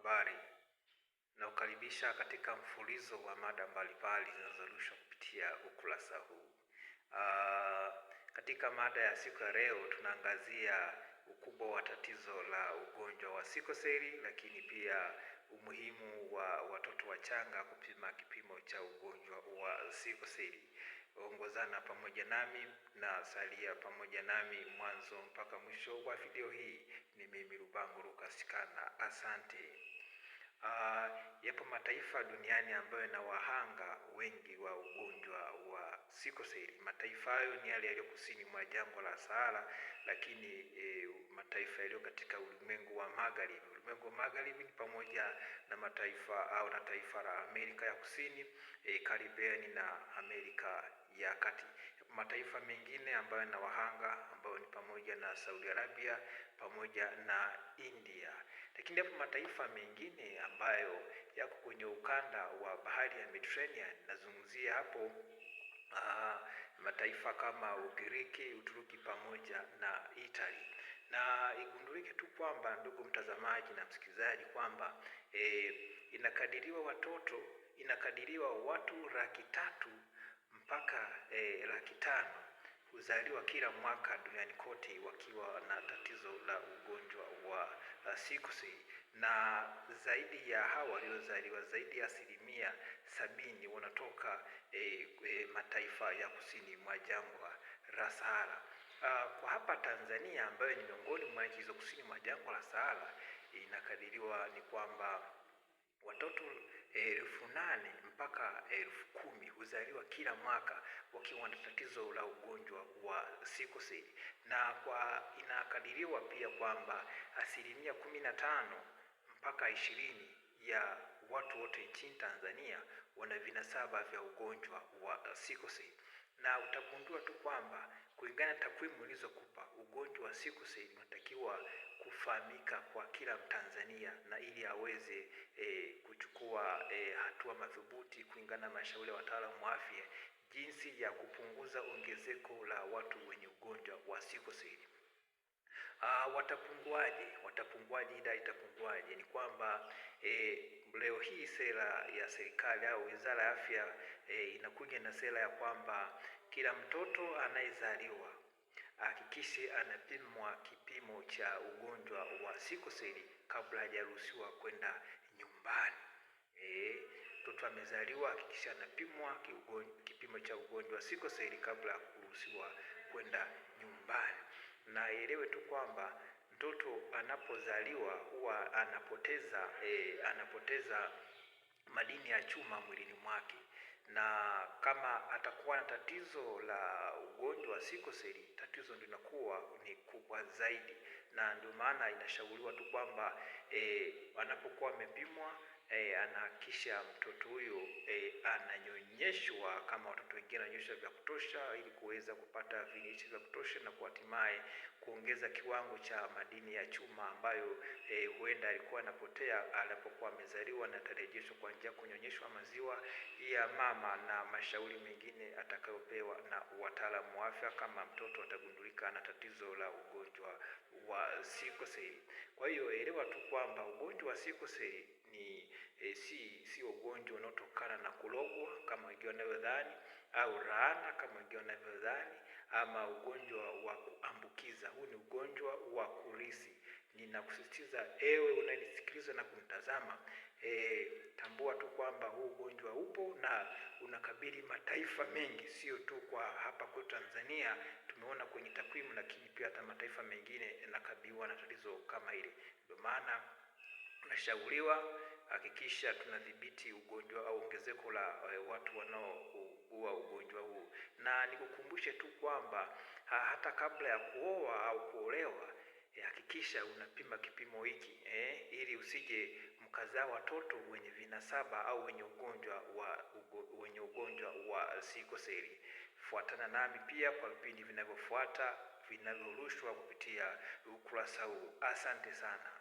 habari na ukaribisha katika mfululizo wa mada mbalimbali zinazorushwa kupitia ukurasa huu. Katika mada ya siku ya leo tunaangazia ukubwa wa tatizo la ugonjwa wa sikoseli, lakini pia umuhimu wa watoto wachanga kupima kipimo cha ugonjwa wa sikoseli. Ongozana pamoja nami na salia pamoja nami mwanzo mpaka mwisho wa video hii. Ni mimi Rubango Lucas Kana, asante. Yapo mataifa duniani ambayo yana wahanga wengi wa ugonjwa wa sikoseli. Mataifa hayo ni yale yaliyo kusini mwa jangwa la Sahara, lakini mataifa yaliyo katika ulimwengu wa magharibi. Ulimwengu wa magharibi ni pamoja na mataifa au na taifa la Amerika ya Kusini, Caribbean na Amerika ya Kati. Mataifa mengine ambayo yana wahanga ambao ni pamoja na Saudi Arabia pamoja na India. Lakini hapo mataifa mengine ambayo yako kwenye ukanda wa bahari ya Mediterranean, nazungumzia hapo mataifa kama Ugiriki, Uturuki pamoja na Italy. Na igundulike tu kwamba, ndugu mtazamaji na msikilizaji, kwamba inakadiriwa watu 300,000 mpaka 500,000 huzaliwa kila mwaka duniani kote wakiwa na tatizo la ugonjwa wa sikoseli, na zaidi ya hawa waliozaliwa, zaidi ya 70% wanatoka mataifa ya kusini mwa jangwa la Sahara. Kwa hapa Tanzania, ambayo ni miongoni mwa nchi za kusini mwa jangwa la Sahara, inakadiriwa ni kwamba watoto 8,000 mpaka 10,000 huzaliwa kila mwaka wakiwa na tatizo la ugonjwa wa sikoseli, na inakadiriwa pia kwamba 15% mpaka 20% ya watu wote nchini Tanzania wana vinasaba vya ugonjwa wa sikoseli. Na utagundua tu kwamba kulingana na takwimu nilizokupa, ugonjwa wa sikoseli unatakiwa kufahamika kwa kila Mtanzania, na ili aweze kuchukua hatua madhubuti kulingana na mashauri ya wataalamu wa afya jinsi ya kupunguza ongezeko la watu wenye ugonjwa wa sikoseli. Watapunguaje? Ila itapunguaje? Ni kwamba leo hii sera ya serikali au Wizara ya Afya inakuja na sera ya kwamba kila mtoto anayezaliwa hakikishe anapimwa kipimo cha ugonjwa wa sikoseli kabla hajaruhusiwa kwenda nyumbani. Mtoto amezaliwa, hakikisha anapimwa kipimo cha ugonjwa wa sikoseli kabla ya kuruhusiwa kwenda nyumbani. Na elewe tu kwamba mtoto anapozaliwa huwa anapoteza madini ya chuma mwilini mwake, na kama atakuwa na tatizo la ugonjwa wa sikoseli, tatizo linakuwa ni kubwa zaidi. Na ndio maana inashauriwa tu kwamba anapokuwa amepimwa, anahakisha mtoto huyo ananyonyeshwa kama watoto wengine, ananyonyeshwa vya kutosha ili kuweza kupata viinilishe vya kutosha na hatimaye kuongeza kiwango cha madini ya chuma ambayo huenda alikuwa anapotea alipokuwa amezaliwa, na atarejeshwa kwa njia kunyonyeshwa maziwa ya mama na mashauri mengine atakayopewa na wataalamu wa afya kama mtoto atagundulika na tatizo la ugonjwa wa sikoseli. Kwa hiyo elewa tu kwamba ugonjwa wa sikoseli ni si ugonjwa unaotokana na kulogwa kama wengine wanavyodhani, au laana kama wengine wanavyodhani, ama ugonjwa wa kuambukiza. Huu ni ugonjwa wa kurithi. Ninakusisitiza ewe unanisikiliza na kunitazama, tambua tu kwamba huu ugonjwa upo na unakabili mataifa mengi, sio tu kwa hapa kwa Tanzania tumeona kwenye takwimu, lakini pia hata mataifa mengine yanakabiliwa na tatizo kama hili. Ndio maana tunashauriwa hakikisha tunadhibiti ugonjwa au ongezeko la watu wanaougua ugonjwa huu. Na nikukumbushe tu kwamba hata kabla ya kuoa au kuolewa, hakikisha unapima kipimo hiki ili usije mkazaa watoto wenye vinasaba au wenye ugonjwa wa sikoseli. Fuatana nami pia kwa vipindi vinavyofuata vinavyorushwa kupitia ukurasa huu. Asante sana.